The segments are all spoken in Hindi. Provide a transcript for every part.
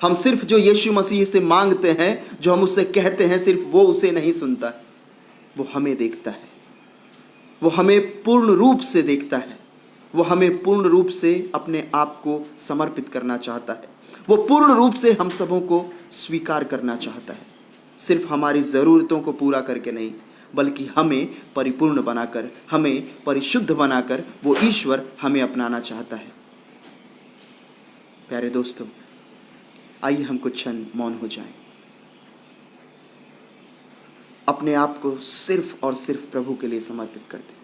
हम सिर्फ जो यीशु मसीह से मांगते हैं, जो हम उससे कहते हैं, सिर्फ वो उसे नहीं सुनता, वो हमें देखता है, वो हमें पूर्ण रूप से देखता है, वो हमें पूर्ण रूप से अपने आप को समर्पित करना चाहता है, वो पूर्ण रूप से हम सबों को स्वीकार करना चाहता है। सिर्फ हमारी ज़रूरतों को पूरा करके नहीं, बल्कि हमें परिपूर्ण बनाकर, हमें परिशुद्ध बनाकर वो ईश्वर हमें अपनाना चाहता है। प्यारे दोस्तों, आइए हम कुछ क्षण मौन हो जाएं, अपने आप को सिर्फ और सिर्फ प्रभु के लिए समर्पित कर दें।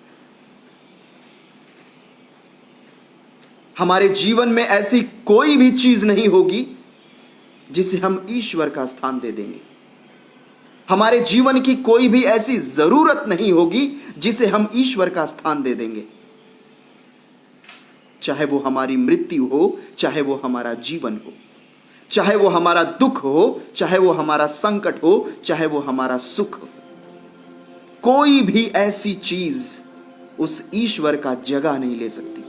हमारे जीवन में ऐसी कोई भी चीज नहीं होगी जिसे हम ईश्वर का स्थान दे देंगे। हमारे जीवन की कोई भी ऐसी जरूरत नहीं होगी जिसे हम ईश्वर का स्थान दे देंगे। चाहे वो हमारी मृत्यु हो, चाहे वो हमारा जीवन हो, चाहे वो हमारा दुख हो, चाहे वो हमारा संकट हो, चाहे वो हमारा सुख हो, कोई भी ऐसी चीज उस ईश्वर का जगह नहीं ले सकती।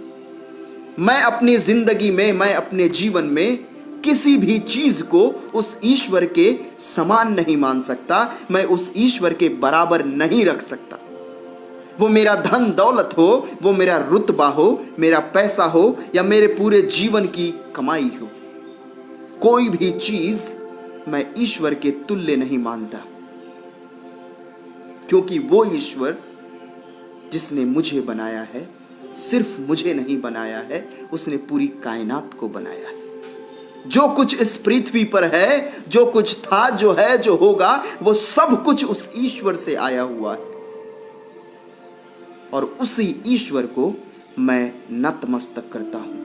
मैं अपनी जिंदगी में, मैं अपने जीवन में किसी भी चीज को उस ईश्वर के समान नहीं मान सकता, मैं उस ईश्वर के बराबर नहीं रख सकता। वो मेरा धन दौलत हो, वो मेरा रुतबा हो, मेरा पैसा हो, या मेरे पूरे जीवन की कमाई हो, कोई भी चीज मैं ईश्वर के तुल्य नहीं मानता, क्योंकि वो ईश्वर जिसने मुझे बनाया है, सिर्फ मुझे नहीं बनाया है, उसने पूरी कायनात को बनाया है। जो कुछ इस पृथ्वी पर है, जो कुछ था, जो है, जो होगा, वो सब कुछ उस ईश्वर से आया हुआ है, और उसी ईश्वर को मैं नतमस्तक करता हूं।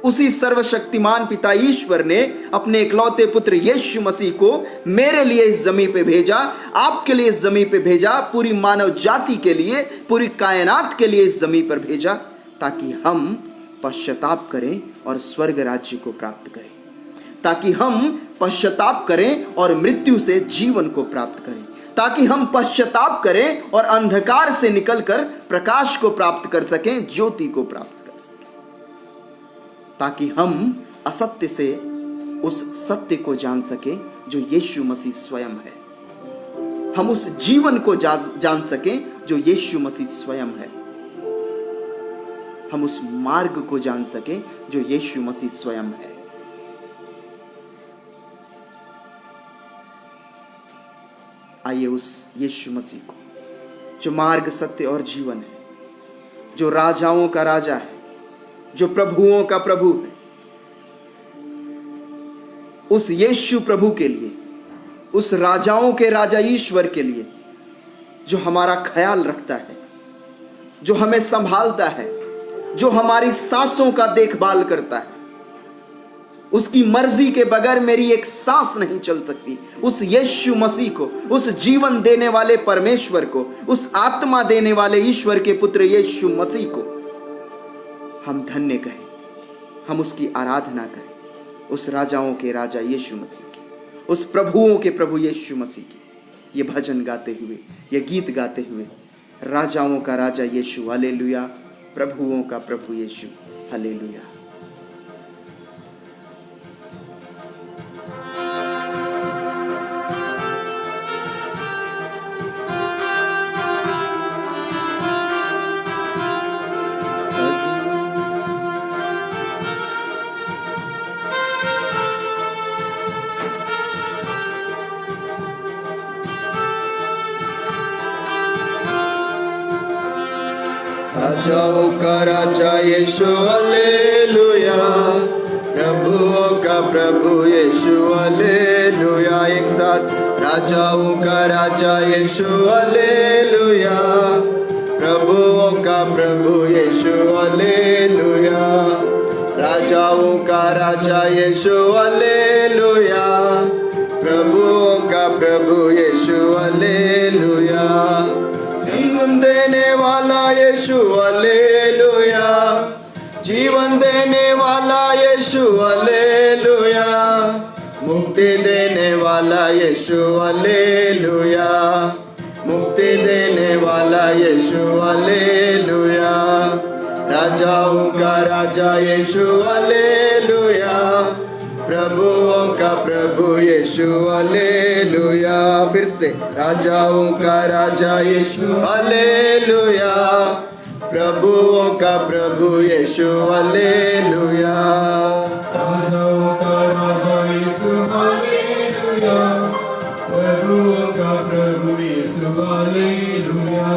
उसी सर्वशक्तिमान पिता ईश्वर ने अपने इकलौते पुत्र यीशु मसीह को मेरे लिए इस जमीन पे भेजा, आपके लिए इस जमीन पे भेजा, पूरी मानव जाति के लिए, पूरी कायनात के लिए इस जमीन पर भेजा, ताकि हम पश्चाताप करें और स्वर्ग राज्य को प्राप्त करें, ताकि हम पश्चाताप करें और मृत्यु से जीवन को प्राप्त करें, ताकि हम पश्चाताप करें और अंधकार से निकलकर प्रकाश को प्राप्त कर सकें, ज्योति को प्राप्त कर सकें, ताकि हम असत्य से उस सत्य को जान सकें जो यीशु मसीह स्वयं है। हम उस जीवन को जान सकें जो यीशु मसीह स्वयं है। हम उस मार्ग को जान सकें जो यीशु मसीह स्वयं है। आइए उस यीशु मसीह को, जो मार्ग, सत्य और जीवन है, जो राजाओं का राजा है, जो प्रभुओं का प्रभु है, उस यीशु प्रभु के लिए, उस राजाओं के राजा ईश्वर के लिए, जो हमारा ख्याल रखता है, जो हमें संभालता है, जो हमारी सांसों का देखभाल करता है, उसकी मर्जी के बगैर मेरी एक सांस नहीं चल सकती, उस यीशु मसीह को, उस जीवन देने वाले परमेश्वर को, उस आत्मा देने वाले ईश्वर के पुत्र यीशु मसीह को हम धन्य कहें, हम उसकी आराधना करें, उस राजाओं के राजा यीशु मसीह की, उस प्रभुओं के प्रभु यीशु मसीह की। ये भजन गाते हुए, ये गीत गाते हुए, राजाओं का राजा यीशु हालेलुया, प्रभुओं का प्रभु यीशु हालेलुया। राजाओं का राजा यीशु हालेलुया, प्रभुओं का प्रभु यीशु हालेलुया। एक साथ, राजाओं का राजा यीशु हालेलुया, प्रभुओं का प्रभु यीशु हालेलुया। राजाओं का राजा यीशु हालेलुया, प्रभुओं का प्रभु यीशु हालेलुया। जीवन देने वाला यीशु हालेलुया, जीवन देने वाला यीशु हालेलुया, मुक्ति देने वाला यीशु हालेलुया, मुक्ति देने वाला यीशु हालेलुया। राजाओं का राजा यीशु हालेलुया, प्रभुओं का प्रभु यीशु हालेलुया। फिर से राजाओं का राजा यीशु हालेलुया, प्रभुओं का प्रभु यीशु हालेलुया। राजाओं का राजा यीशु हालेलुया, प्रभुओं का प्रभु यीशु हालेलुया।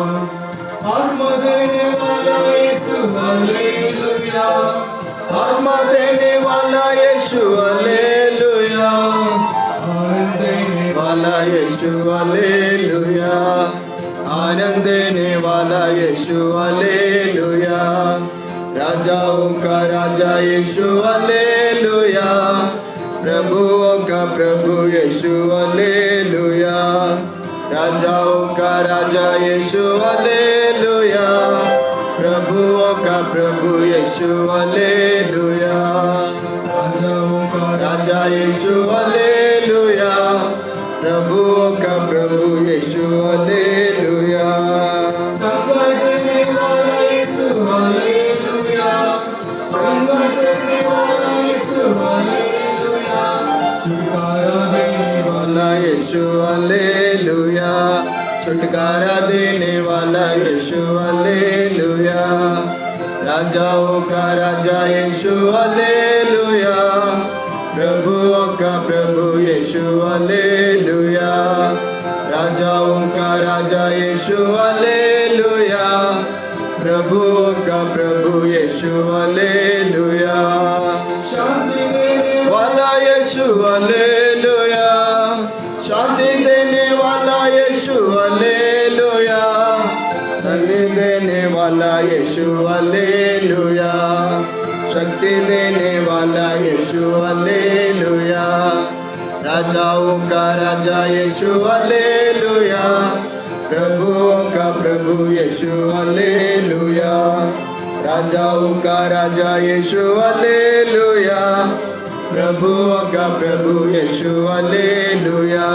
आत्मा देने वाला यीशु हालेलुया, आत्मा देने वाला यीशु हालेलुया, आनंद देने वाला यीशु हालेलुया, आनंद देने वाला यीशु हालेलुया। राजाओं का राजा यीशु हालेलुया, प्रभुओं का प्रभु यीशु हालेलुया। राजाओं का राजा यीशु हालेलुया, प्रभुओं का प्रभु यीशु हालेलुया। राजाओं का राजा यीशु हालेलुया, प्रभुओं का प्रभु यीशु हालेलुया। संगत देने वाला यीशु हालेलुया, संगत देने वाला यीशु हालेलुया। छुटकारा देने वाला यीशु हालेलुया, छुटकारा देने वाला यीशु हालेलुया। राजाओं का राजा यीशु हालेलुया, प्रभुओं का प्रभु यीशु हालेलुया। राजाओं का राजा यीशु हालेलुया, प्रभुओं का प्रभु यीशु हालेलुया। शांति देने वाला यीशु हालेलुया, शांति देने वाला यीशु हालेलुया, शक्ति देने वाला यीशु हालेलुया, शक्ति देने वाला यीशु हालेलुया। राजाओं का राजा यीशु हालेलुया, प्रभुओं का प्रभु यीशु हालेलुया। राजाओं का राजा यीशु हालेलुया, प्रभुओं का प्रभु यीशु हालेलुया।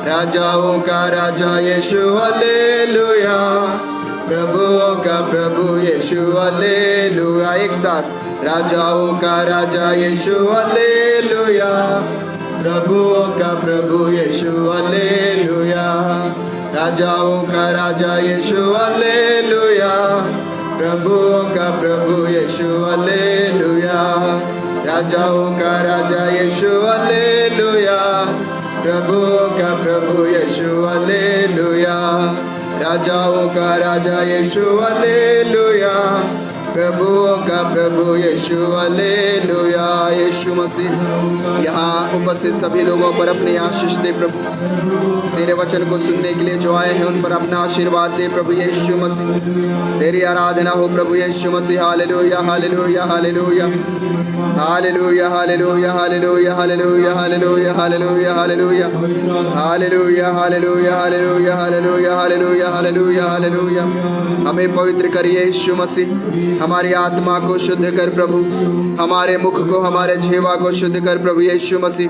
राजाओं का राजा यीशु हालेलुया, प्रभुओं का प्रभु यीशु हालेलुया। एक साथ राजाओं का राजा यीशु हालेलुया, प्रभुओं का प्रभु यीशु हालेलुया। राजाओं का राजा यीशु हालेलुया, प्रभुओं का प्रभु यीशु हालेलुया। राजाओं का राजा यीशु हालेलुया, प्रभुओं का प्रभु यीशु हालेलुया। राजाओं का राजा यीशु हालेलुया, प्रभुओं का प्रभु यीशु हालेलुया। यीशु मसीह यहाँ उपस्थित सभी लोगों पर अपनी आशीष दे प्रभु। तेरे वचन को सुनने के लिए जो आए हैं उन पर अपना आशीर्वाद दे प्रभु यीशु मसीह। तेरी आराधना हो प्रभु यीशु मसीह। Hallelujah hallelujah hallelujah hallelujah hallelujah hallelujah hallelujah hallelujah hallelujah hallelujah hallelujah hallelujah hallelujah hallelujah hallelujah hallelujah hallelujah. हमें पवित्र करिए यीशु मसीह। हमारी आत्मा को शुद्ध कर प्रभु, हमारे मुख को हमारे जीवा को शुद्ध कर प्रभु यीशु मसीह।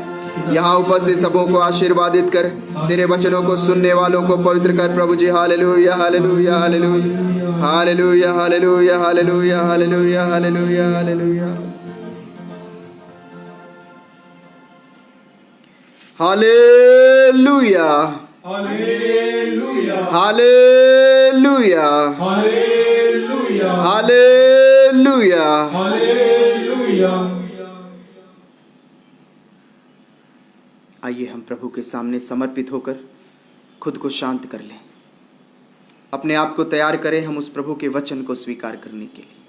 यहाँ उपस्थित सबों को आशीर्वादित कर, तेरे वचनों को सुनने वालों को पवित्र कर प्रभु जी। Hallelujah hallelujah hallelujah hallelujah hallelujah hallelujah hallelujah hallelujah hallelujah hallelujah hallelujah hallelujah hallelujah hallelujah. Hallelujah. आइए हम प्रभु के सामने समर्पित होकर खुद को शांत कर लें, अपने आप को तैयार करें हम उस प्रभु के वचन को स्वीकार करने के लिए।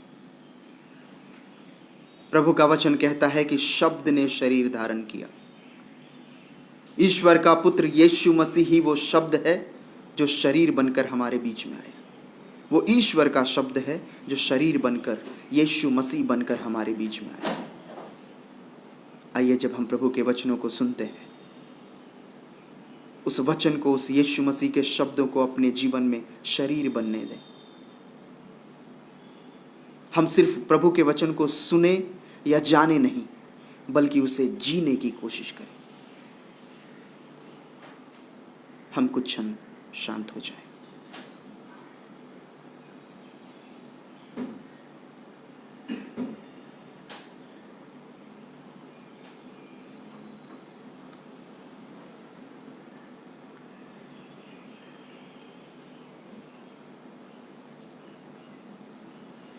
प्रभु का वचन कहता है कि शब्द ने शरीर धारण किया। ईश्वर का पुत्र यीशु मसीह ही वो शब्द है जो शरीर बनकर हमारे बीच में आया। वो ईश्वर का शब्द है जो शरीर बनकर यीशु मसीह बनकर हमारे बीच में आया। आइए जब हम प्रभु के वचनों को सुनते हैं, उस वचन को, उस यीशु मसीह के शब्दों को अपने जीवन में शरीर बनने दें। हम सिर्फ प्रभु के वचन को सुने या जाने नहीं, बल्कि उसे जीने की कोशिश करें। हम कुछ क्षण शांत हो जाएं।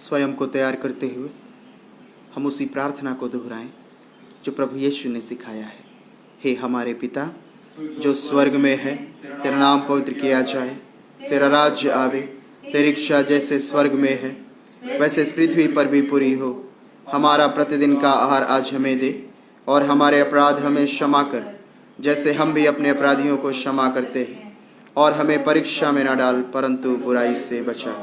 स्वयं को तैयार करते हुए हम उसी प्रार्थना को दोहराएं जो प्रभु यीशु ने सिखाया है। हे हमारे पिता जो स्वर्ग में है, तेरा नाम पवित्र किया जाए, तेरा राज्य आवे, तेरी इच्छा जैसे स्वर्ग में है वैसे इस पृथ्वी पर भी पूरी हो। हमारा प्रतिदिन का आहार आज हमें दे, और हमारे अपराध हमें क्षमा कर जैसे हम भी अपने अपराधियों को क्षमा करते हैं, और हमें परीक्षा में न डाल परंतु बुराई से बचा।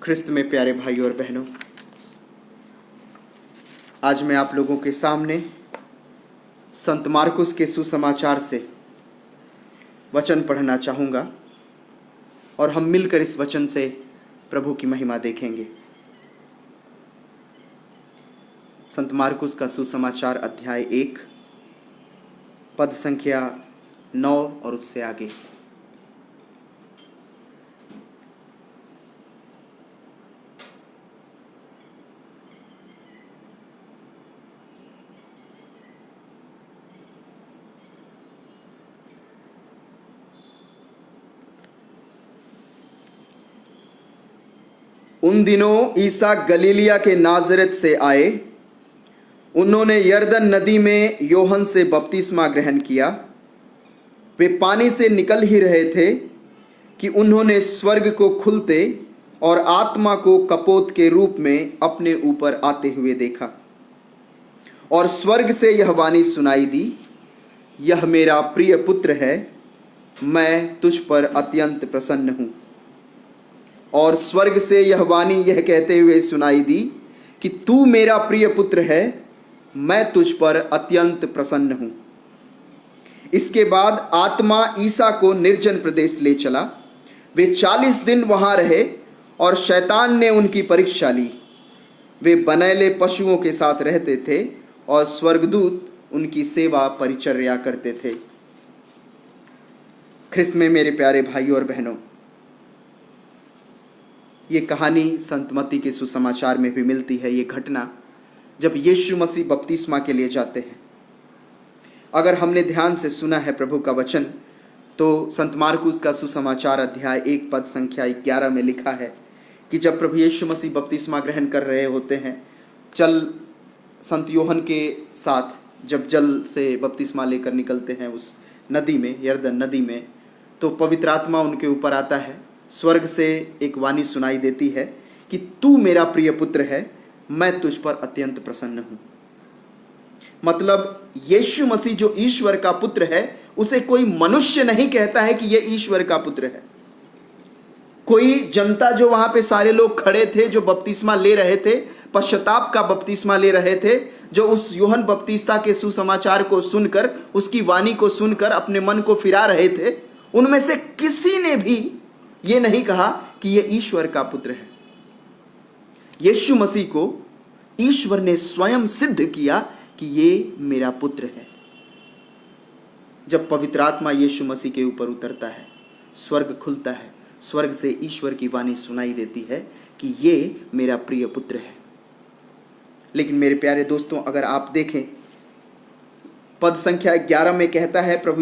ख्रिस्त में प्यारे भाइयों और बहनों, आज मैं आप लोगों के सामने संत मार्कुस के सुसमाचार से वचन पढ़ना चाहूँगा और हम मिलकर इस वचन से प्रभु की महिमा देखेंगे। संत मार्कुस का सुसमाचार अध्याय 1 पद संख्या 9 और उससे आगे। उन दिनों ईसा गलीलिया के नाजरेत से आए। उन्होंने यरदन नदी में योहन से बपतिस्मा ग्रहण किया। वे पानी से निकल ही रहे थे कि उन्होंने स्वर्ग को खुलते और आत्मा को कपोत के रूप में अपने ऊपर आते हुए देखा, और स्वर्ग से यह वाणी सुनाई दी, यह मेरा प्रिय पुत्र है, मैं तुझ पर अत्यंत प्रसन्न हूँ। और स्वर्ग से यह वाणी यह कहते हुए सुनाई दी कि तू मेरा प्रिय पुत्र है, मैं तुझ पर अत्यंत प्रसन्न हूँ। इसके बाद आत्मा ईसा को निर्जन प्रदेश ले चला। वे 40 दिन वहाँ रहे और शैतान ने उनकी परीक्षा ली। वे बनैले पशुओं के साथ रहते थे और स्वर्गदूत उनकी सेवा परिचर्या करते थे। ख्रिस्त में मेरे प्यारे भाइयों और बहनों, ये कहानी संत मत्ती के सुसमाचार में भी मिलती है। ये घटना जब यीशु मसीह बपतिस्मा के लिए जाते हैं। अगर हमने ध्यान से सुना है प्रभु का वचन, तो संत मार्कुस का सुसमाचार अध्याय 1 पद संख्या 11 में लिखा है कि जब प्रभु यीशु मसीह बपतिस्मा ग्रहण कर रहे होते हैं, संत योहन के साथ जब जल से बपतिस्मा लेकर निकलते हैं उस नदी में, यरदन नदी में, तो पवित्र आत्मा उनके ऊपर आता है। स्वर्ग से एक वाणी सुनाई देती है कि तू मेरा प्रिय पुत्र है, मैं तुझ पर अत्यंत प्रसन्न हूँ। मतलब यीशु मसीह जो ईश्वर का पुत्र है, उसे कोई मनुष्य नहीं कहता है कि यह ईश्वर का पुत्र है। कोई जनता जो वहां पे सारे लोग खड़े थे, जो बपतिस्मा ले रहे थे, पश्चाताप का बपतिस्मा ले रहे थे, जो उस यूहन्ना बपतिस्ता के सुसमाचार को सुनकर, उसकी वाणी को सुनकर अपने मन को फिरा रहे थे, उनमें से किसी ने भी ये नहीं कहा कि यह ईश्वर का पुत्र है। यीशु मसीह को ईश्वर ने स्वयं सिद्ध किया कि ये मेरा पुत्र है। जब पवित्र आत्मा यीशु मसीह के ऊपर उतरता है, स्वर्ग खुलता है, स्वर्ग से ईश्वर की वाणी सुनाई देती है कि ये मेरा प्रिय पुत्र है। लेकिन मेरे प्यारे दोस्तों, अगर आप देखें, पद संख्या 11 में कहता है प्रभु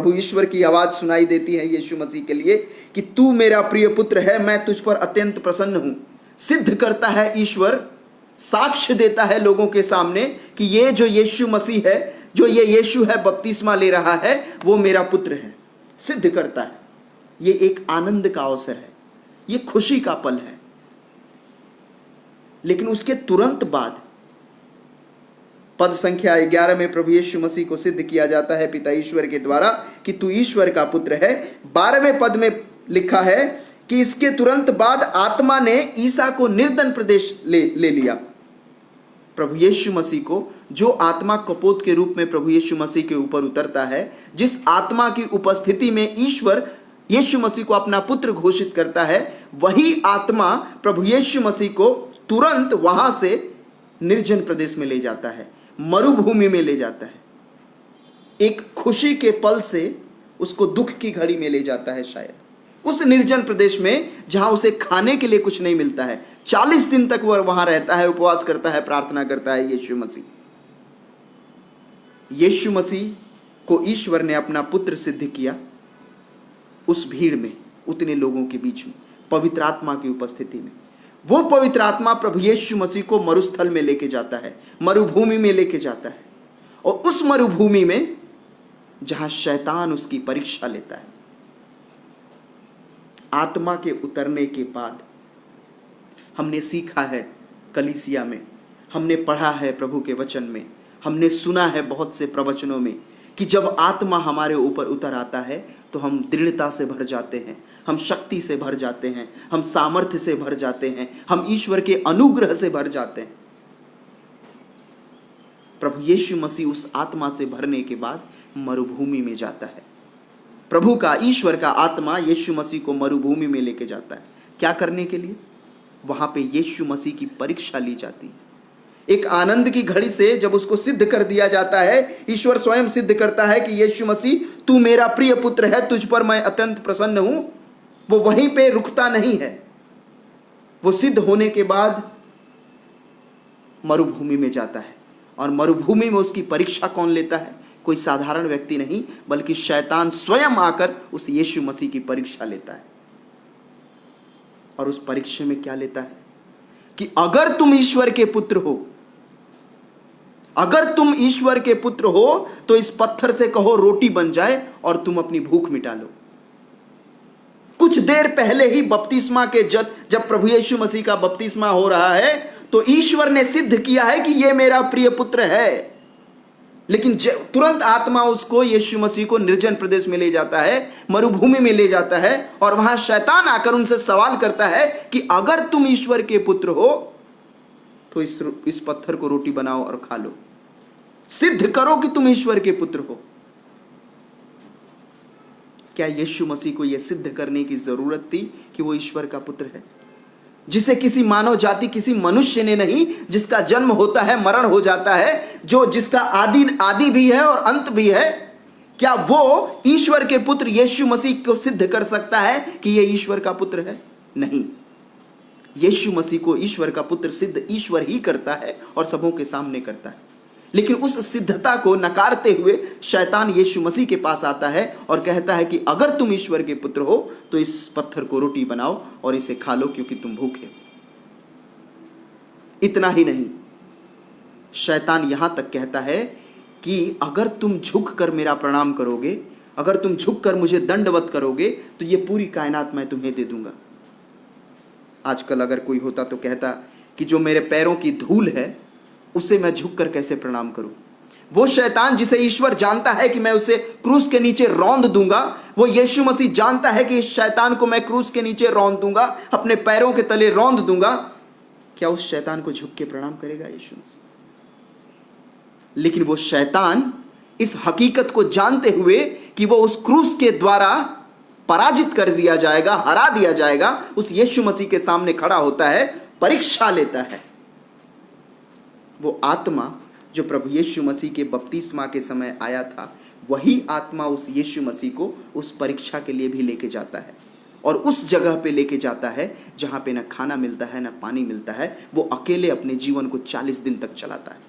ईश्वर की आवाज सुनाई देती है यीशु मसीह के लिए कि तू मेरा प्रिय पुत्र है, मैं तुझ पर अत्यंत प्रसन्न हूं। सिद्ध करता है ईश्वर, साक्ष्य देता है लोगों के सामने कि ये जो यीशु मसीह है, जो ये यीशु है बपतिस्मा ले रहा है, वो मेरा पुत्र है। सिद्ध करता है। ये एक आनंद का अवसर है, ये खुशी का पल है। लेकिन उसके तुरंत बाद पद संख्या 11 में प्रभु यीशु मसीह को सिद्ध किया जाता है पिता ईश्वर के द्वारा कि तू ईश्वर का पुत्र है। 12वें पद में लिखा है कि इसके तुरंत बाद आत्मा ने ईसा को निर्जन प्रदेश ले लिया। प्रभु यीशु मसीह को जो आत्मा कपोत के रूप में प्रभु यीशु मसीह के ऊपर उतरता है, जिस आत्मा की उपस्थिति में ईश्वर यीशु मसीह को अपना पुत्र घोषित करता है, वही आत्मा प्रभु यीशु मसीह को तुरंत वहां से निर्जन प्रदेश में ले जाता है, मरुभूमि में ले जाता है। एक खुशी के पल से उसको दुख की घड़ी में ले जाता है। शायद उस निर्जन प्रदेश में जहां उसे खाने के लिए कुछ नहीं मिलता है, 40 दिन तक वह वहां रहता है, उपवास करता है, प्रार्थना करता है। यीशु मसीह को ईश्वर ने अपना पुत्र सिद्ध किया उस भीड़ में, उतने लोगों के बीच में। पवित्र आत्मा की उपस्थिति में। वो पवित्र आत्मा प्रभु यीशु मसीह को मरुस्थल में लेके जाता है, मरुभूमि में लेके जाता है, और उस मरुभूमि में जहां शैतान उसकी परीक्षा लेता है। आत्मा के उतरने के बाद हमने सीखा है कलीसिया में, हमने पढ़ा है प्रभु के वचन में, हमने सुना है बहुत से प्रवचनों में कि जब आत्मा हमारे ऊपर उतर आता है तो हम दृढ़ता से भर जाते हैं, हम शक्ति से भर जाते हैं, हम सामर्थ्य से भर जाते हैं, हम ईश्वर के अनुग्रह से भर जाते हैं। प्रभु यीशु मसीह उस आत्मा से भरने के बाद मरुभूमि में जाता है। प्रभु का, ईश्वर का आत्मा यीशु मसीह को मरुभूमि में लेके जाता है। क्या करने के लिए? वहां पे यीशु मसीह की परीक्षा ली जाती है। एक आनंद की घड़ी से जब उसको सिद्ध कर दिया जाता है, ईश्वर स्वयं सिद्ध करता है कि यीशु मसीह तू मेरा प्रिय पुत्र है, तुझ पर मैं अत्यंत प्रसन्न हूं। वो वहीं पे रुकता नहीं है। वो सिद्ध होने के बाद मरुभूमि में जाता है, और मरुभूमि में उसकी परीक्षा कौन लेता है? कोई साधारण व्यक्ति नहीं, बल्कि शैतान स्वयं आकर उस यीशु मसीह की परीक्षा लेता है। और उस परीक्षा में क्या लेता है? कि अगर तुम ईश्वर के पुत्र हो, अगर तुम ईश्वर के पुत्र हो तो इस पत्थर से कहो रोटी बन जाए और तुम अपनी भूख मिटा लो। कुछ देर पहले ही बपतिस्मा के जब प्रभु यीशु मसीह का बपतिस्मा हो रहा है तो ईश्वर ने सिद्ध किया है कि यह मेरा प्रिय पुत्र है। लेकिन तुरंत आत्मा उसको, यीशु मसीह को निर्जन प्रदेश में ले जाता है, मरुभूमि में ले जाता है, और वहां शैतान आकर उनसे सवाल करता है कि अगर तुम ईश्वर के पुत्र हो तो इस पत्थर को रोटी बनाओ और खा लो, सिद्ध करो कि तुम ईश्वर के पुत्र हो। क्या यीशु मसीह को यह सिद्ध करने की जरूरत थी कि वो ईश्वर का पुत्र है, जिसे किसी मानव जाति, किसी मनुष्य ने नहीं, जिसका जन्म होता है, मरण हो जाता है, जिसका आदि भी है और अंत भी है? क्या वो ईश्वर के पुत्र यीशु मसीह को सिद्ध कर सकता है कि यह ईश्वर का पुत्र है? नहीं। यीशु मसीह को ईश्वर का पुत्र सिद्ध ईश्वर ही करता है और सबों के सामने करता है। लेकिन उस सिद्धता को नकारते हुए शैतान यीशु मसीह के पास आता है और कहता है कि अगर तुम ईश्वर के पुत्र हो तो इस पत्थर को रोटी बनाओ और इसे खा लो, क्योंकि तुम भूखे। इतना ही नहीं, शैतान यहां तक कहता है कि अगर तुम झुककर मेरा प्रणाम करोगे, अगर तुम झुककर मुझे दंडवत करोगे तो ये पूरी कायनात मैं तुम्हें दे दूंगा। आजकल अगर कोई होता तो कहता कि जो मेरे पैरों की धूल है उसे मैं झुककर कैसे प्रणाम करूं। वो शैतान जिसे ईश्वर जानता है कि मैं उसे क्रूस के नीचे रौंद दूंगा, वो यीशु मसीह जानता है कि इस शैतान को मैं क्रूस के नीचे रौंद दूंगा, अपने पैरों के तले रौंद दूंगा। क्या उस शैतान को झुक के प्रणाम करेगा यीशु मसीह? लेकिन वो शैतान इस हकीकत को जानते हुए कि वो उस क्रूस के द्वारा पराजित कर दिया जाएगा, हरा दिया जाएगा, उस यीशु मसीह के सामने खड़ा होता है, परीक्षा लेता है। वो आत्मा जो प्रभु यीशु मसीह के बपतिस्मा के समय आया था, वही आत्मा उस यीशु मसीह को उस परीक्षा के लिए भी लेके जाता है, और उस जगह पे लेके जाता है जहां पे ना खाना मिलता है, ना पानी मिलता है। वो अकेले अपने जीवन को 40 दिन तक चलाता है।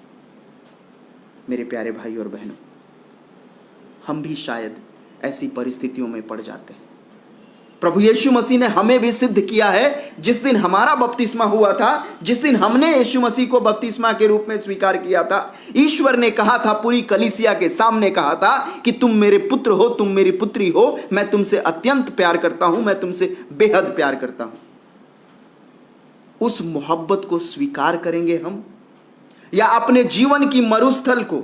मेरे प्यारे भाई और बहनों, हम भी शायद ऐसी परिस्थितियों में पड़ जाते हैं। प्रभु यीशु मसीह ने हमें भी सिद्ध किया है। जिस दिन हमारा बपतिस्मा हुआ था, जिस दिन हमने यीशु मसीह को बपतिस्मा के रूप में स्वीकार किया था, ईश्वर ने कहा था, पूरी कलीसिया के सामने कहा था कि तुम मेरे पुत्र हो, तुम मेरी पुत्री हो, मैं तुमसे अत्यंत प्यार करता हूं, मैं तुमसे बेहद प्यार करता हूं। उस मोहब्बत को स्वीकार करेंगे हम, या अपने जीवन की मरुस्थल को,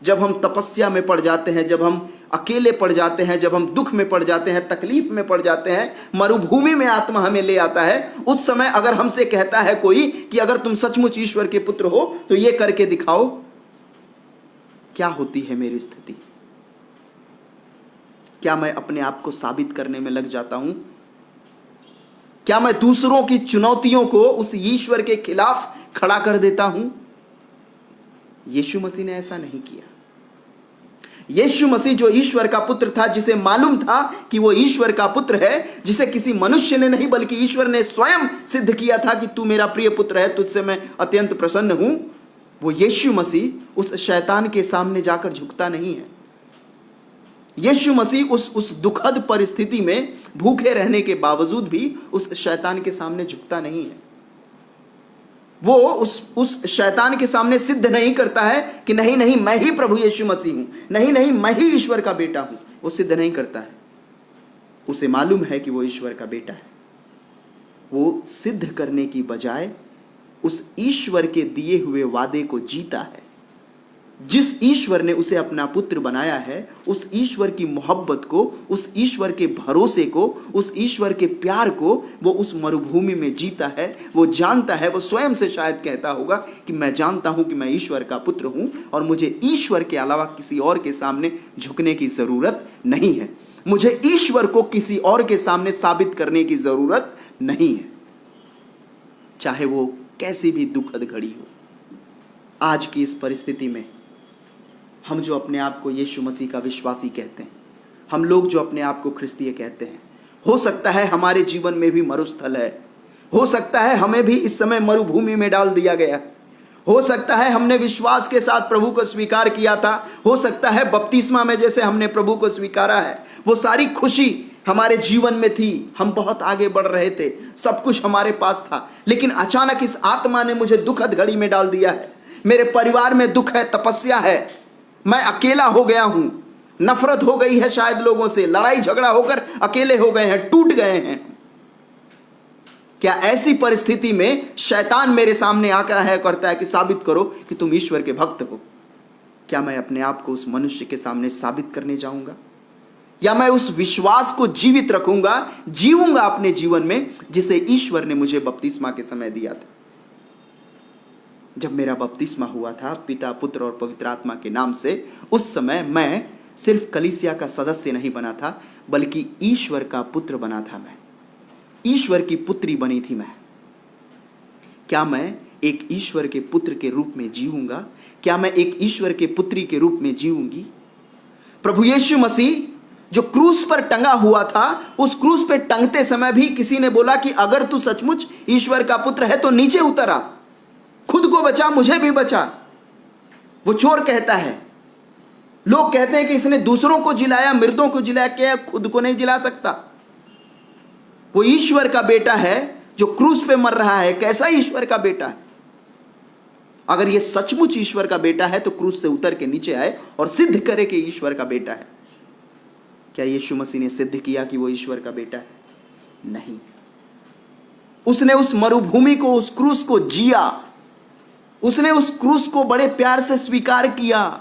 जब हम तपस्या में पड़ जाते हैं, जब हम अकेले पड़ जाते हैं, जब हम दुख में पड़ जाते हैं, तकलीफ में पड़ जाते हैं, मरुभूमि में आत्मा हमें ले आता है, उस समय अगर हमसे कहता है कोई कि अगर तुम सचमुच ईश्वर के पुत्र हो तो ये करके दिखाओ, क्या होती है मेरी स्थिति? क्या मैं अपने आप को साबित करने में लग जाता हूं? क्या मैं दूसरों की चुनौतियों को उस ईश्वर के खिलाफ खड़ा कर देता हूं? यीशु मसीह ने ऐसा नहीं किया। यीशु मसीह जो ईश्वर का पुत्र था, जिसे मालूम था कि वो ईश्वर का पुत्र है, जिसे किसी मनुष्य ने नहीं बल्कि ईश्वर ने स्वयं सिद्ध किया था कि तू मेरा प्रिय पुत्र है, तुझसे मैं अत्यंत प्रसन्न हूं, वो यीशु मसीह उस शैतान के सामने जाकर झुकता नहीं है। यीशु मसीह उस दुखद परिस्थिति में भूखे रहने के बावजूद भी उस शैतान के सामने झुकता नहीं है। वो उस शैतान के सामने सिद्ध नहीं करता है कि नहीं नहीं मैं ही प्रभु यीशु मसीह हूं, नहीं नहीं मैं ही ईश्वर का बेटा हूं। वो सिद्ध नहीं करता है। उसे मालूम है कि वो ईश्वर का बेटा है। वो सिद्ध करने की बजाय उस ईश्वर के दिए हुए वादे को जीता है। जिस ईश्वर ने उसे अपना पुत्र बनाया है, उस ईश्वर की मोहब्बत को, उस ईश्वर के भरोसे को, उस ईश्वर के प्यार को वो उस मरुभूमि में जीता है। वो जानता है, वो स्वयं से शायद कहता होगा कि मैं जानता हूं कि मैं ईश्वर का पुत्र हूं और मुझे ईश्वर के अलावा किसी और के सामने झुकने की जरूरत नहीं है। मुझे ईश्वर को किसी और के सामने साबित करने की जरूरत नहीं है, चाहे वो कैसी भी दुखद घड़ी हो। आज की इस परिस्थिति में हम जो अपने आप को यीशु मसीह का विश्वासी कहते हैं, हम लोग जो अपने आप को ख्रिस्तीय कहते हैं, हो सकता है हमारे जीवन में भी मरुस्थल है। हो सकता है हमें भी इस समय मरुभूमि में डाल दिया गया। हो सकता है हमने विश्वास के साथ प्रभु को स्वीकार किया था। हो सकता है बपतिस्मा में जैसे हमने प्रभु को स्वीकारा है, वो सारी खुशी हमारे जीवन में थी, हम बहुत आगे बढ़ रहे थे, सब कुछ हमारे पास था, लेकिन अचानक इस आत्मा ने मुझे दुखद घड़ी में डाल दिया है। मेरे परिवार में दुख है, तपस्या है, मैं अकेला हो गया हूं, नफरत हो गई है शायद लोगों से, लड़ाई झगड़ा होकर अकेले हो गए हैं, टूट गए हैं। क्या ऐसी परिस्थिति में शैतान मेरे सामने आकर है करता है कि साबित करो कि तुम ईश्वर के भक्त हो? क्या मैं अपने आप को उस मनुष्य के सामने साबित करने जाऊंगा, या मैं उस विश्वास को जीवित रखूंगा, जीऊंगा अपने जीवन में जिसे ईश्वर ने मुझे बपतिस्मा के समय दिया था? जब मेरा बपतिस्मा हुआ था पिता, पुत्र और पवित्र आत्मा के नाम से, उस समय मैं सिर्फ कलीसिया का सदस्य नहीं बना था, बल्कि ईश्वर का पुत्र बना था। मैं ईश्वर की पुत्री बनी थी। मैं क्या मैं एक ईश्वर के पुत्र के रूप में जीऊंगा? क्या मैं एक ईश्वर के पुत्री के रूप में जीऊंगी? प्रभु यीशु मसीह जो क्रूस पर टंगा हुआ था, उस क्रूस पर टंगते समय भी किसी ने बोला कि अगर तू सचमुच ईश्वर का पुत्र है तो नीचे उतर आ, खुद को बचा, मुझे भी बचा। वो चोर कहता है। लोग कहते हैं कि इसने दूसरों को जिलाया, मृतों को जिलाया, क्या खुद को नहीं जिला सकता? वो ईश्वर का बेटा है जो क्रूस पे मर रहा है। कैसा ईश्वर का बेटा है? अगर ये सचमुच ईश्वर का बेटा है तो क्रूस से उतर के नीचे आए और सिद्ध करे कि ईश्वर का बेटा है। क्या यीशु मसीह ने सिद्ध किया कि वो ईश्वर का बेटा है? नहीं। उसने उस मरुभूमि को, उस क्रूस को जिया। उसने उस क्रूस को बड़े प्यार से स्वीकार किया।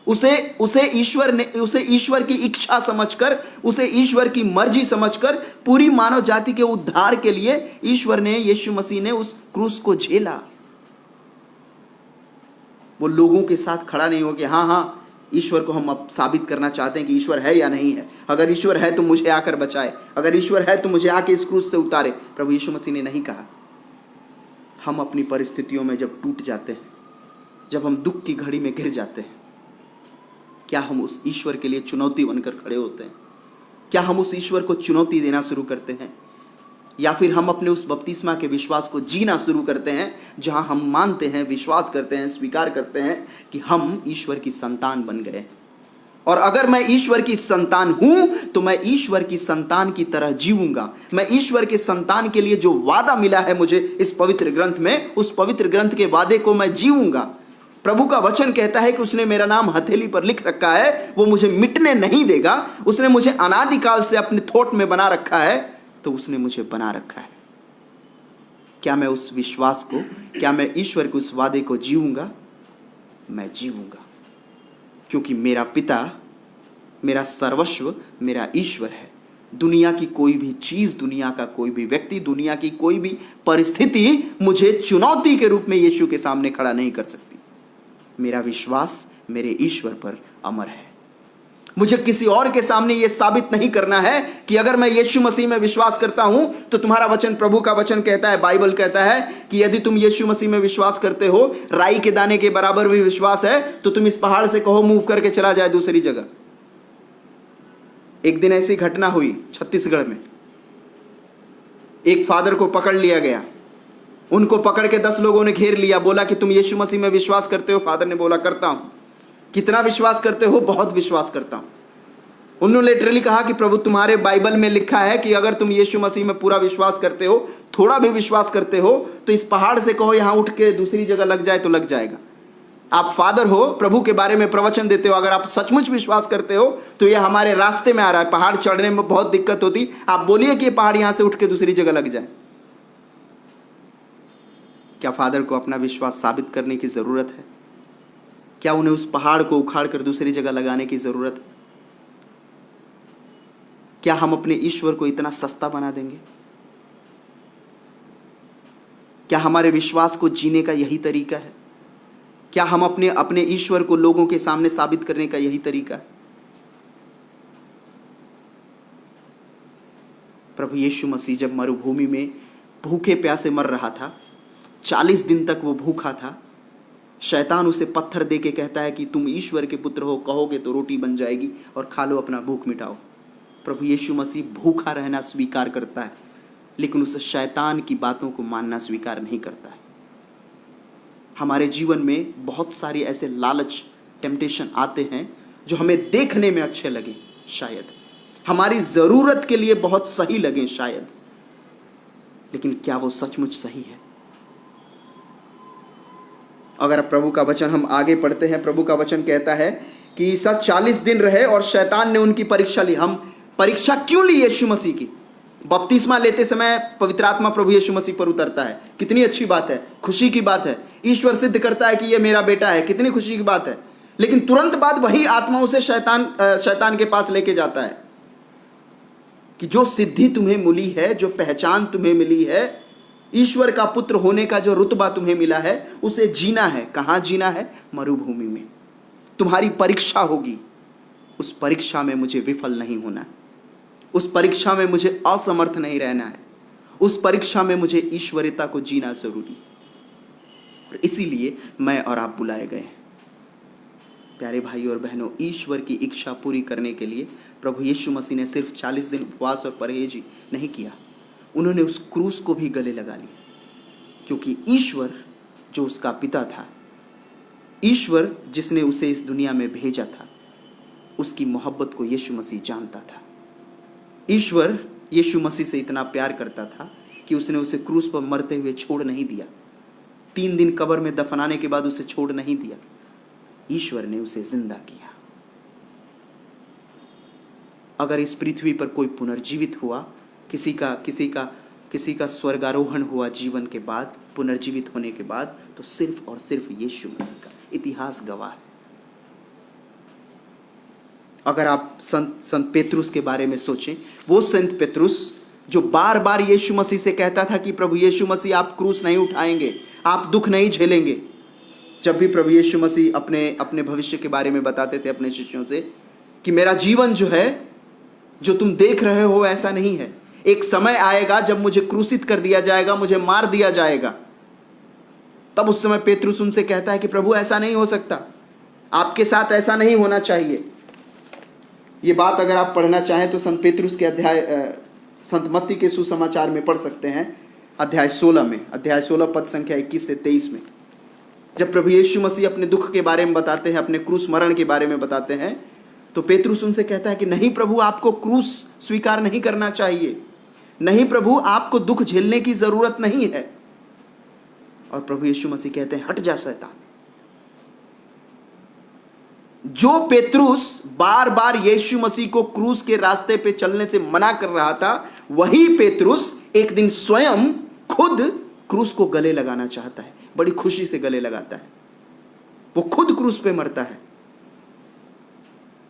उसे ईश्वर की इच्छा समझकर, उसे ईश्वर की मर्जी समझकर पूरी मानव जाति के उद्धार के लिए ईश्वर ने, यीशु मसीह ने उस क्रूस को झेला। वो लोगों के साथ खड़ा नहीं हो कि हाँ ईश्वर को हम अब साबित करना चाहते हैं कि ईश्वर है या नहीं है। अगर ईश्वर है तो मुझे आकर बचाए, अगर ईश्वर है तो मुझे आके इस क्रूस से उतारे। प्रभु यीशु मसीह ने नहीं कहा। हम अपनी परिस्थितियों में जब टूट जाते हैं, जब हम दुख की घड़ी में घिर जाते हैं, क्या हम उस ईश्वर के लिए चुनौती बनकर खड़े होते हैं? क्या हम उस ईश्वर को चुनौती देना शुरू करते हैं, या फिर हम अपने उस बपतिस्मा के विश्वास को जीना शुरू करते हैं, जहां हम मानते हैं, विश्वास करते हैं, स्वीकार करते हैं कि हम ईश्वर की संतान बन गए, और अगर मैं ईश्वर की संतान हूं तो मैं ईश्वर की संतान की तरह जीऊंगा। मैं ईश्वर के संतान के लिए जो वादा मिला है मुझे इस पवित्र ग्रंथ में, उस पवित्र ग्रंथ के वादे को मैं जीऊंगा। प्रभु का वचन कहता है कि उसने मेरा नाम हथेली पर लिख रखा है, वो मुझे मिटने नहीं देगा। उसने मुझे अनादिकाल से अपने थोट में बना रखा है, तो उसने मुझे बना रखा है। क्या मैं उस विश्वास को, क्या मैं ईश्वर के उस वादे को जीऊंगा? मैं जीऊंगा, क्योंकि मेरा पिता, मेरा सर्वस्व, मेरा ईश्वर है। दुनिया की कोई भी चीज, दुनिया का कोई भी व्यक्ति, दुनिया की कोई भी परिस्थिति मुझे चुनौती के रूप में यीशु के सामने खड़ा नहीं कर सकती। मेरा विश्वास मेरे ईश्वर पर अमर है। मुझे किसी और के सामने यह साबित नहीं करना है कि अगर मैं यीशु मसीह में विश्वास करता हूं तो तुम्हारा वचन, प्रभु का वचन कहता है, बाइबल कहता है कि यदि तुम यीशु मसीह में विश्वास करते हो, राई के दाने के बराबर भी विश्वास है, तो तुम इस पहाड़ से कहो मूव करके चला जाए दूसरी जगह। एक दिन ऐसी घटना हुई छत्तीसगढ़ में। एक फादर को पकड़ लिया गया। उनको पकड़ के 10 लोगों ने घेर लिया। बोला कि तुम यीशु मसीह में विश्वास करते हो? फादर ने बोला करता हूं। कितना विश्वास करते हो? बहुत विश्वास करता हूं। उन्होंने लिटरली कहा कि प्रभु तुम्हारे बाइबल में लिखा है कि अगर तुम यीशु मसीह में पूरा विश्वास करते हो, थोड़ा भी विश्वास करते हो, तो इस पहाड़ से कहो यहाँ उठ के दूसरी जगह लग जाए तो लग जाएगा। आप फादर हो, प्रभु के बारे में प्रवचन देते हो, अगर आप सचमुच विश्वास करते हो तो ये हमारे रास्ते में आ रहा है, पहाड़ चढ़ने में बहुत दिक्कत होती, आप बोलिए कि ये पहाड़ यहां से उठ के दूसरी जगह लग जाए। क्या फादर को अपना विश्वास साबित करने की जरूरत है? क्या उन्हें उस पहाड़ को उखाड़ कर दूसरी जगह लगाने की जरूरत है? क्या हम अपने ईश्वर को इतना सस्ता बना देंगे? क्या हमारे विश्वास को जीने का यही तरीका है? क्या हम अपने ईश्वर को लोगों के सामने साबित करने का यही तरीका है? प्रभु यीशु मसीह जब मरुभूमि में भूखे प्यासे मर रहा था, 40 दिन तक वो भूखा था, शैतान उसे पत्थर दे के कहता है कि तुम ईश्वर के पुत्र हो, कहोगे तो रोटी बन जाएगी और खा लो, अपना भूख मिटाओ। प्रभु यीशु मसीह भूखा रहना स्वीकार करता है, लेकिन उस शैतान की बातों को मानना स्वीकार नहीं करता है। हमारे जीवन में बहुत सारे ऐसे लालच, टेम्पटेशन आते हैं जो हमें देखने में अच्छे लगे, शायद हमारी ज़रूरत के लिए बहुत सही लगे शायद, लेकिन क्या वो सचमुच सही है? अगर प्रभु का वचन हम आगे पढ़ते हैं, प्रभु का वचन कहता है कि ईसा 40 दिन रहे और शैतान ने उनकी परीक्षा ली। हम परीक्षा क्यों ली यीशु मसीह की? बपतिस्मा लेते समय पवित्र आत्मा प्रभु यीशु मसीह पर उतरता है, कितनी अच्छी बात है, खुशी की बात है। ईश्वर सिद्ध करता है कि ये मेरा बेटा है, कितनी खुशी की बात है। लेकिन तुरंत बाद वही आत्मा उसे शैतान के पास लेके जाता है कि जो सिद्धि तुम्हें मिली है, जो पहचान तुम्हें मिली है, ईश्वर का पुत्र होने का जो रुतबा तुम्हें मिला है, उसे जीना है। कहाँ जीना है? मरुभूमि में। तुम्हारी परीक्षा होगी, उस परीक्षा में मुझे विफल नहीं होना है, उस परीक्षा में मुझे असमर्थ नहीं रहना है, उस परीक्षा में मुझे ईश्वरियता को जीना जरूरी। और इसीलिए मैं और आप बुलाए गए हैं। प्यारे भाई और बहनों, ईश्वर की इच्छा पूरी करने के लिए प्रभु यीशु मसीह ने सिर्फ 40 दिन उपवास और परहेज ही नहीं किया, उन्होंने उस क्रूस को भी गले लगा लिया, क्योंकि ईश्वर जो उसका पिता था, ईश्वर जिसने उसे इस दुनिया में भेजा था, उसकी मोहब्बत को यीशु मसीह जानता था। ईश्वर यीशु मसीह से इतना प्यार करता था कि उसने उसे क्रूस पर मरते हुए छोड़ नहीं दिया, 3 दिन कब्र में दफनाने के बाद उसे छोड़ नहीं दिया। ईश्वर ने उसे जिंदा किया। अगर इस पृथ्वी पर कोई पुनर्जीवित हुआ, किसी का स्वर्गारोहण हुआ जीवन के बाद, पुनर्जीवित होने के बाद, तो सिर्फ और सिर्फ यीशु मसीह का। इतिहास गवाह है। अगर आप संत पेतरुस के बारे में सोचें, वो संत पेतरुस जो बार बार यीशु मसीह से कहता था कि प्रभु यीशु मसीह आप क्रूस नहीं उठाएंगे, आप दुख नहीं झेलेंगे। जब भी प्रभु यीशु मसीह अपने भविष्य के बारे में बताते थे अपने शिष्यों से कि मेरा जीवन जो है, जो तुम देख रहे हो ऐसा नहीं है, एक समय आएगा जब मुझे क्रूसित कर दिया जाएगा, मुझे मार दिया जाएगा। तब उस समय पेतरुस उनसे कहता है कि प्रभु ऐसा नहीं हो सकता, आपके साथ ऐसा नहीं होना चाहिए। ये बात अगर आप पढ़ना चाहें तो संत पेतरुस के संत मत्ती के सुसमाचार में पढ़ सकते हैं, अध्याय 16 पद संख्या 21 से 23 में। जब प्रभु यीशु मसीह अपने दुख के बारे में बताते हैं, अपने क्रूस मरण के बारे में बताते हैं, तो पेतरुस उनसे कहता है कि नहीं प्रभु, आपको क्रूस स्वीकार नहीं करना चाहिए, नहीं प्रभु, आपको दुख झेलने की जरूरत नहीं है। और प्रभु यीशु मसीह कहते हैं, हट जा शैतान। जो पेतरुस बार बार यीशु मसीह को क्रूस के रास्ते पे चलने से मना कर रहा था, वही पेतरुस एक दिन स्वयं खुद क्रूस को गले लगाना चाहता है, बड़ी खुशी से गले लगाता है। वो खुद क्रूस पे मरता है।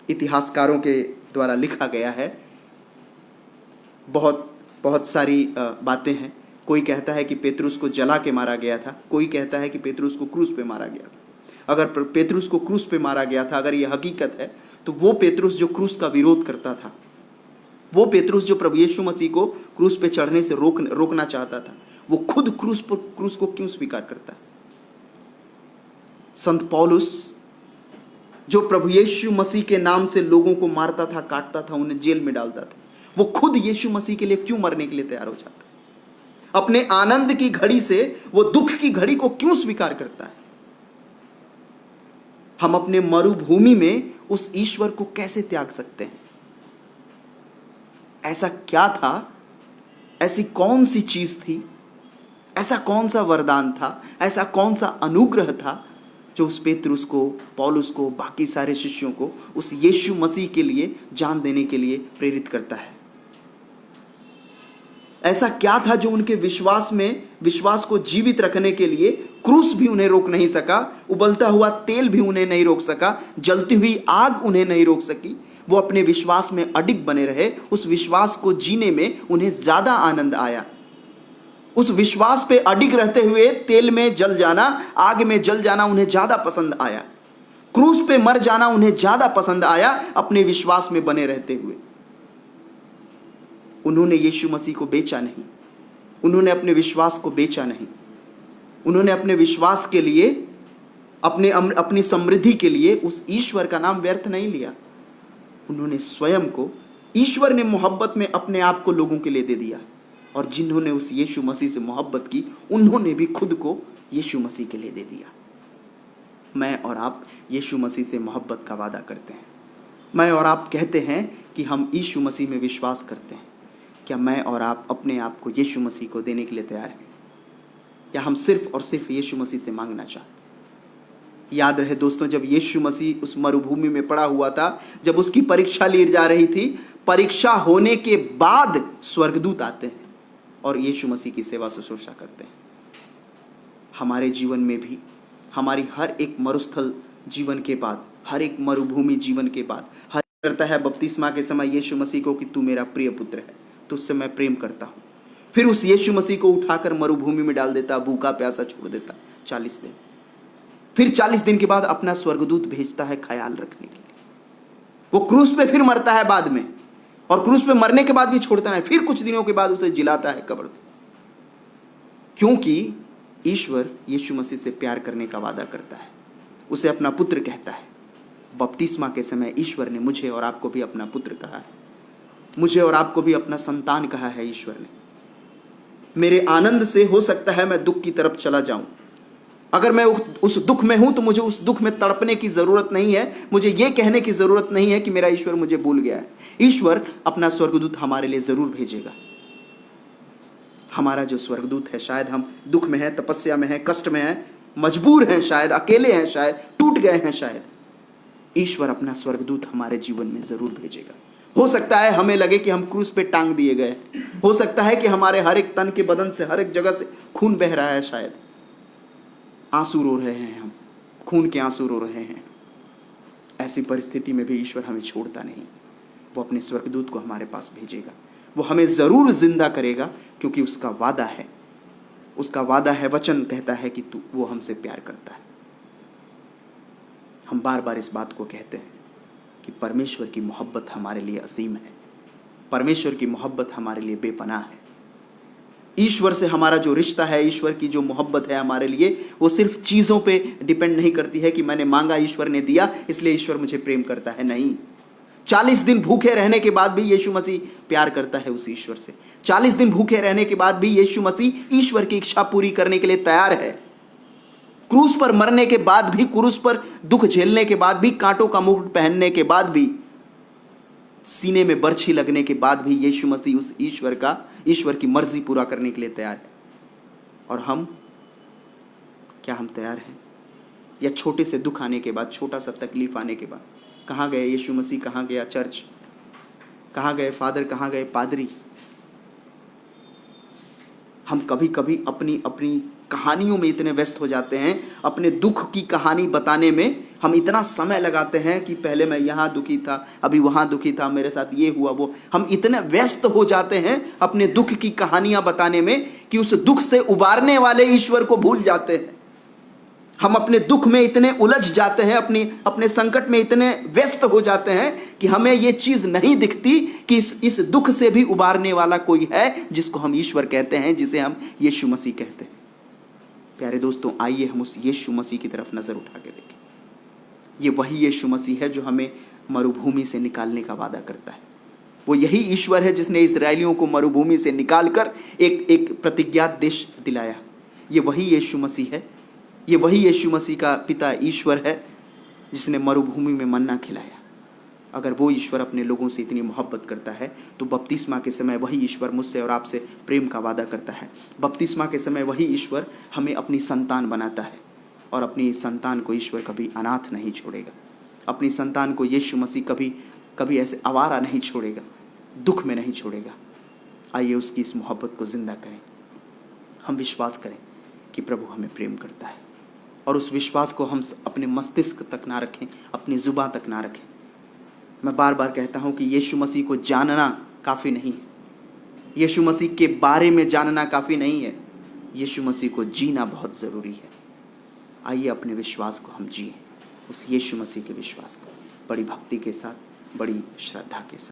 इतिहासकारों के द्वारा लिखा गया है, बहुत सारी बातें हैं। कोई कहता है कि पेतरुस को जला के मारा गया था, कोई कहता है कि पेतरुस को क्रूस पे मारा गया था। अगर पेतरुस को क्रूस पे मारा गया था, अगर यह हकीकत है, तो वो पेतरुस जो क्रूस का विरोध करता था, वो पेतरुस जो प्रभु यीशु मसीह को क्रूस पे चढ़ने से रोकना चाहता था, वो खुद क्रूस को क्यों स्वीकार करता है? संत पौलुस जो प्रभु यीशु मसीह के नाम से लोगों को मारता था, काटता था, उन्हें जेल में डालता था, वो खुद यीशु मसीह के लिए क्यों मरने के लिए तैयार हो जाता है? अपने आनंद की घड़ी से वो दुख की घड़ी को क्यों स्वीकार करता है? हम अपने मरुभूमि में उस ईश्वर को कैसे त्याग सकते हैं? ऐसा क्या था, ऐसी कौन सी चीज थी, ऐसा कौन सा वरदान था, ऐसा कौन सा अनुग्रह था जो उस पेतरुस को, पौलुस को, बाकी सारे शिष्यों को उस यीशु मसीह के लिए जान देने के लिए प्रेरित करता है। ऐसा क्या था जो उनके विश्वास को जीवित रखने के लिए क्रूस भी उन्हें रोक नहीं सका, उबलता हुआ तेल भी उन्हें नहीं रोक सका, जलती हुई आग उन्हें नहीं रोक सकी। वो अपने विश्वास में अडिग बने रहे। उस विश्वास को जीने में उन्हें ज्यादा आनंद आया। उस विश्वास पे अडिग रहते हुए तेल में जल जाना, आग में जल जाना उन्हें ज्यादा पसंद आया। क्रूस पे मर जाना उन्हें ज्यादा पसंद आया अपने विश्वास में बने रहते हुए। उन्होंने यीशु मसीह को बेचा नहीं, उन्होंने अपने विश्वास को बेचा नहीं, उन्होंने अपने विश्वास के लिए, अपनी समृद्धि के लिए उस ईश्वर का नाम व्यर्थ नहीं लिया। उन्होंने स्वयं को, ईश्वर ने मोहब्बत में अपने आप को लोगों के लिए दे दिया, और जिन्होंने उस यीशु मसीह से मोहब्बत की उन्होंने भी खुद को यीशु मसीह के लिए दे दिया। मैं और आप यीशु मसीह से मोहब्बत का वादा करते हैं। मैं और आप कहते हैं कि हम यीशु मसीह में विश्वास करते हैं। क्या मैं और आप अपने आप को यीशु मसीह को देने के लिए तैयार हैं, या हम सिर्फ और सिर्फ यीशु मसीह से मांगना चाहते हैं? याद रहे दोस्तों, जब यीशु मसीह उस मरुभूमि में पड़ा हुआ था, जब उसकी परीक्षा ली जा रही थी, परीक्षा होने के बाद स्वर्गदूत आते हैं और यीशु मसीह की सेवा शुश्रूषा करते हैं। हमारे जीवन में भी, हमारी हर एक मरुस्थल जीवन के बाद, हर एक मरुभूमि जीवन के बाद, हर करता है बपतिस्मा के समय यीशु मसीह को कि तू मेरा प्रिय पुत्र है, तुझसे मैं प्रेम करता हूँ। फिर उस यीशु मसीह को उठाकर मरुभूमि में डाल देता, भूखा प्यासा छोड़ देता 40 दिन। फिर 40 दिन के बाद अपना स्वर्गदूत भेजता है ख्याल रखने के लिए। वो क्रूस पे फिर मरता है बाद में, और क्रूस पे मरने के बाद भी छोड़ता नहीं। फिर कुछ दिनों के बाद उसे जिलाता है कब्र से, क्योंकि ईश्वर यीशु मसीह से प्यार करने का वादा करता है, उसे अपना पुत्र कहता है। बपतिस्मा के समय ईश्वर ने मुझे और आपको भी अपना पुत्र कहा है, मुझे और आपको भी अपना संतान कहा है ईश्वर ने। मेरे आनंद से हो सकता है मैं दुख की तरफ चला जाऊं। अगर मैं उस दुख में हूं तो मुझे उस दुख में तड़पने की जरूरत नहीं है, मुझे यह कहने की जरूरत नहीं है कि मेरा ईश्वर मुझे भूल गया है। ईश्वर अपना स्वर्गदूत हमारे लिए जरूर भेजेगा। हमारा जो स्वर्गदूत है, शायद हम दुख में हैं, तपस्या में हैं, कष्ट में हैं, मजबूर हैं, शायद अकेले हैं, शायद टूट गए हैं, शायद ईश्वर अपना स्वर्गदूत हमारे जीवन में जरूर भेजेगा। हो सकता है हमें लगे कि हम क्रूस पे टांग दिए गए, हो सकता है कि हमारे हर एक तन के बदन से, हर एक जगह से खून बह रहा है, शायद आंसू रो रहे हैं, हम खून के आंसू रो रहे हैं। ऐसी परिस्थिति में भी ईश्वर हमें छोड़ता नहीं, वो अपने स्वर्गदूत को हमारे पास भेजेगा। वो हमें जरूर जिंदा करेगा, क्योंकि उसका वादा है, उसका वादा है, वचन कहता है कि वो हमसे प्यार करता है। हम बार बार इस बात को कहते हैं कि परमेश्वर की मोहब्बत हमारे लिए असीम है, परमेश्वर की मोहब्बत हमारे लिए बेपनाह है। ईश्वर से हमारा जो रिश्ता है, ईश्वर की जो मोहब्बत है हमारे लिए, वो सिर्फ चीज़ों पे डिपेंड नहीं करती है कि मैंने मांगा ईश्वर ने दिया इसलिए ईश्वर मुझे प्रेम करता है। नहीं, 40 दिन भूखे रहने के बाद भी यीशु मसीह प्यार करता है उस ईश्वर से। 40 दिन भूखे रहने के बाद भी यीशु मसीह ईश्वर की इच्छा पूरी करने के लिए तैयार है। क्रूस पर मरने के बाद भी, क्रूस पर दुख झेलने के बाद भी, कांटों का मुकुट पहनने के बाद भी, सीने में बर्छी लगने के बाद भी यीशु मसीह उस ईश्वर की मर्जी पूरा करने के लिए तैयार है। और हम, क्या हम तैयार हैं? या छोटे से दुख आने के बाद, छोटा सा तकलीफ आने के बाद, कहाँ गए यीशु मसीह, कहाँ गया चर्च, कहाँ गए फादर, कहाँ गए पादरी? हम कभी कभी अपनी अपनी कहानियों में इतने व्यस्त हो जाते हैं, अपने दुख की कहानी बताने में हम इतना समय लगाते हैं कि पहले मैं यहाँ दुखी था, अभी वहाँ दुखी था, मेरे साथ ये हुआ वो। हम इतने व्यस्त हो जाते हैं अपने दुख की कहानियां बताने में कि उस दुख से उबारने वाले ईश्वर को भूल जाते हैं। हम अपने दुख में इतने उलझ जाते हैं, अपने संकट में इतने व्यस्त हो जाते हैं कि हमें ये चीज नहीं दिखती कि इस दुख से भी उबारने वाला कोई है, जिसको हम ईश्वर कहते हैं, जिसे हम यीशु मसीह कहते हैं। प्यारे दोस्तों, आइए हम उस यीशु मसीह की तरफ नजर उठा के देखें। ये वही यीशु मसीह है जो हमें मरुभूमि से निकालने का वादा करता है। वो यही ईश्वर है जिसने इस्राएलियों को मरुभूमि से निकालकर एक प्रतिज्ञात देश दिलाया। ये वही यीशु मसीह है, ये वही यीशु मसीह का पिता ईश्वर है जिसने मरुभूमि में मन्ना खिलाया। अगर वो ईश्वर अपने लोगों से इतनी मोहब्बत करता है तो बपतिस्मा के समय वही ईश्वर मुझसे और आपसे प्रेम का वादा करता है। बपतिस्मा के समय वही ईश्वर हमें अपनी संतान बनाता है और अपनी संतान को ईश्वर कभी अनाथ नहीं छोड़ेगा। अपनी संतान को यीशु मसीह कभी ऐसे आवारा नहीं छोड़ेगा, दुख में नहीं छोड़ेगा। आइए उसकी इस मोहब्बत को ज़िंदा करें। हम विश्वास करें कि प्रभु हमें प्रेम करता है और उस विश्वास को हम अपने मस्तिष्क तक ना रखें, अपनी ज़ुबान तक ना रखें। मैं बार बार कहता हूँ कि यीशु मसीह को जानना काफ़ी नहीं है, यीशु मसीह के बारे में जानना काफ़ी नहीं है, यीशु मसीह को जीना बहुत ज़रूरी है। आइए अपने विश्वास को हम जिए, उस यीशु मसीह के विश्वास को बड़ी भक्ति के साथ, बड़ी श्रद्धा के साथ।